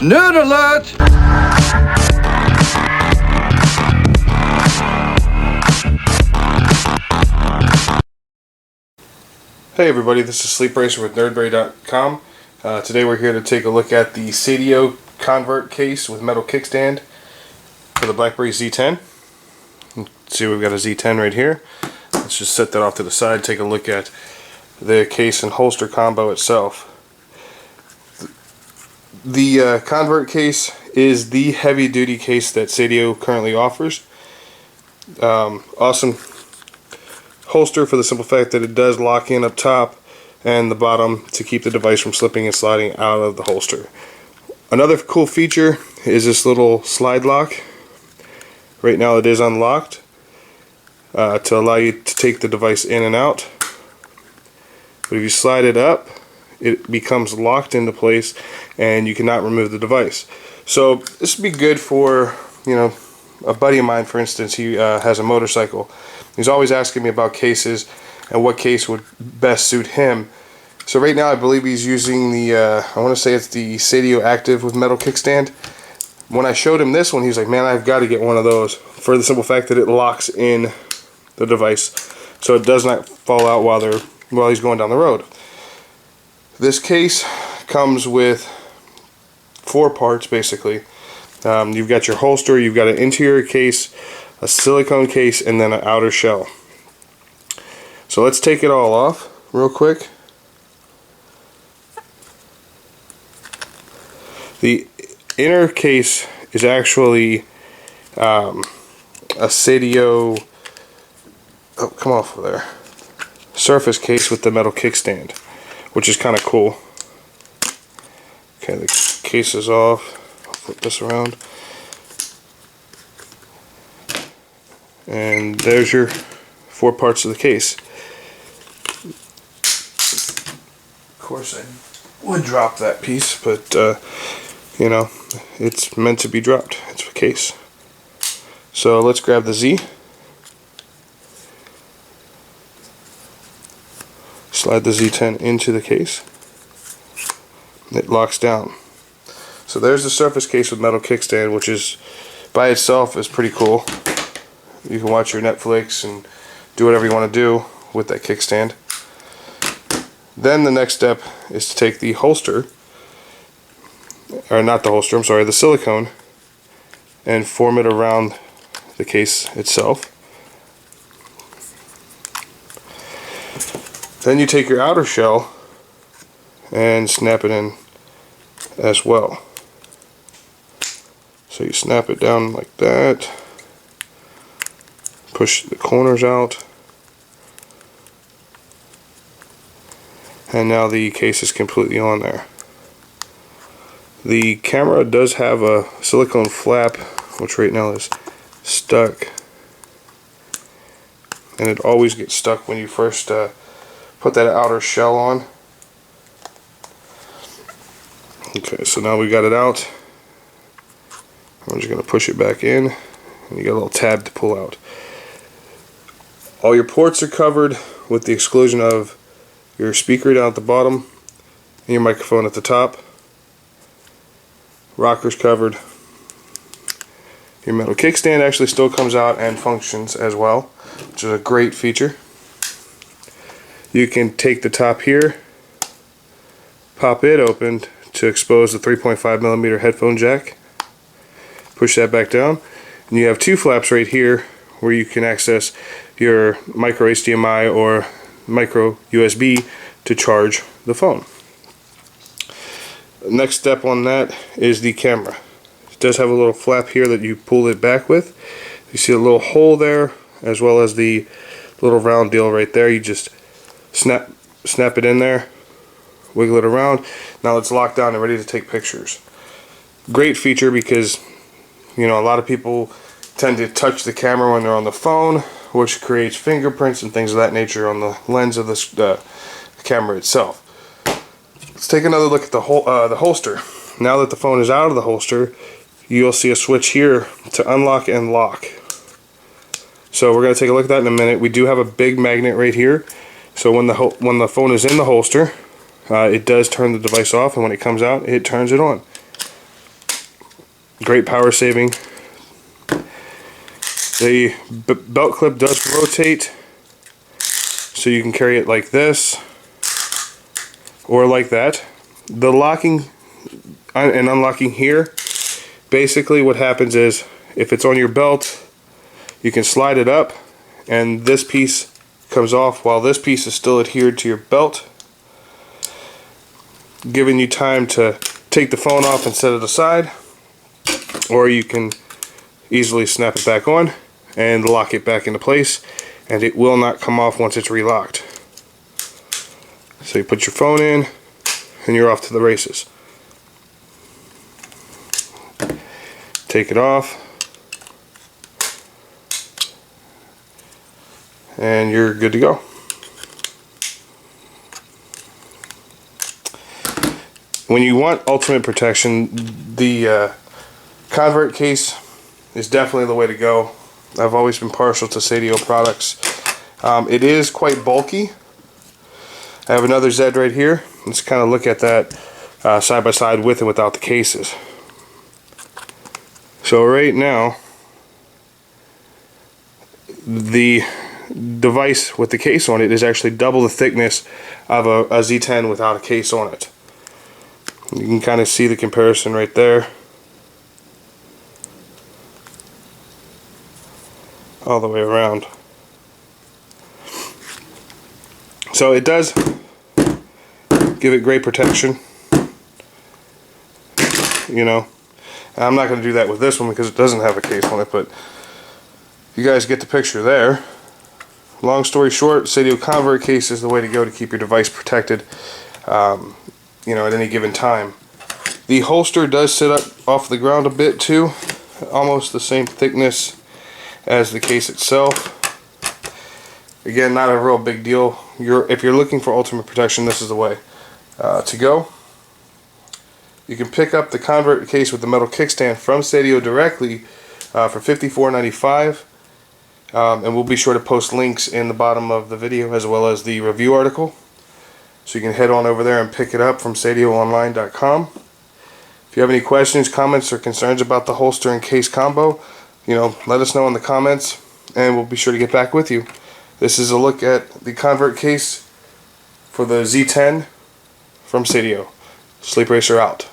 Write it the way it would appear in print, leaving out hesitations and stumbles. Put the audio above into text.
Nerd alert! Hey everybody, this is Sleep Racer with nerdberry.com. Today we're here to take a look at the Seidio Convert case with metal kickstand for the BlackBerry Z10. See, we've got a Z10 right here. Let's just set that off to the side, take a look at the case and holster combo itself. The Convert case is the heavy duty case that Seidio currently offers. Awesome holster for the simple fact that it does lock in up top and the bottom to keep the device from slipping and sliding out of the holster. Another cool feature is this little slide lock. Right now it is unlocked to allow you to take the device in and out. But if you slide it up, it becomes locked into place and you cannot remove the device. So this would be good for, you know, a buddy of mine, for instance. He has a motorcycle. He's always asking me about cases and what case would best suit him. So right now I believe he's using the, I want to say it's the Seidio Active with metal kickstand. When I showed him this one, he was like, man, I've got to get one of those, for the simple fact that it locks in the device so it does not fall out while he's going down the road. This case comes with 4 parts basically. You've got your holster, you've got an interior case, a silicone case, and then an outer shell. So let's take it all off real quick. The inner case is actually a Seidio, oh, come off of there, surface case with the metal kickstand, which is kind of cool. Okay, the case is off. I'll flip this around. And there's your 4 parts of the case. Of course I would drop that piece, but you know, it's meant to be dropped. It's a case. So let's grab the Z. Slide the Z10 into the case. It locks down. So there's the surface case with metal kickstand, which is by itself is pretty cool. You can watch your Netflix and do whatever you want to do with that kickstand. Then the next step is to take the holster, or not the holster, I'm sorry, the silicone, and form it around the case itself. Then you take your outer shell and snap it in as well. So you snap it down like that. Push the corners out, and now the case is completely on there. The camera does have a silicone flap, which right now is stuck, and it always gets stuck when you first put that outer shell on. Okay, so now we got it out. I'm just going to push it back in, and you got a little tab to pull out. All your ports are covered with the exclusion of your speaker down at the bottom and your microphone at the top. Rocker's covered. Your metal kickstand actually still comes out and functions as well, which is a great feature. You can take the top here, pop it open to expose the 3.5mm headphone jack. Push that back down, and you have 2 flaps right here where you can access your micro HDMI or micro USB to charge the phone. Next step on that is the camera. It does have a little flap here that you pull it back with. You see a little hole there, as well as the little round deal right there. You just snap it in there, wiggle it around. Now it's locked down and ready to take pictures. Great feature because, you know, a lot of people tend to touch the camera when they're on the phone, which creates fingerprints and things of that nature on the lens of the camera itself. Let's take another look at the holster. Now that the phone is out of the holster, you'll see a switch here to unlock and lock. So we're going to take a look at that in a minute. We do have a big magnet right here, so when the phone is in the holster, it does turn the device off, and when it comes out, it turns it on. Great power saving. The belt clip does rotate, so you can carry it like this or like that. The locking and unlocking here, basically what happens is if it's on your belt, you can slide it up and this piece comes off while this piece is still adhered to your belt, giving you time to take the phone off and set it aside, or you can easily snap it back on and lock it back into place, and it will not come off once it's relocked. So you put your phone in and you're off to the races. Take it off and you're good to go. When you want ultimate protection, the Convert case is definitely the way to go. I've always been partial to Seidio products. It is quite bulky. I have another Z right here. Let's kind of look at that side by side with and without the cases. So right now, the device with the case on it is actually double the thickness of a Z10 without a case on it. You can kind of see the comparison right there. All the way around. So it does give it great protection, you know. I'm not going to do that with this one because it doesn't have a case on it, but you guys get the picture there. Long story short, Seidio Convert case is the way to go to keep your device protected, you know, at any given time. The holster does sit up off the ground a bit too, almost the same thickness as the case itself. Again, not a real big deal. If you're looking for ultimate protection, this is the way to go. You can pick up the Convert case with the metal kickstand from Seidio directly for $54.95, and we'll be sure to post links in the bottom of the video as well as the review article, so you can head on over there and pick it up from SeidioOnline.com. If you have any questions, comments, or concerns about the holster and case combo, you know, let us know in the comments and we'll be sure to get back with you. This is a look at the Convert case for the Z10 from Seidio. Sleep Racer out.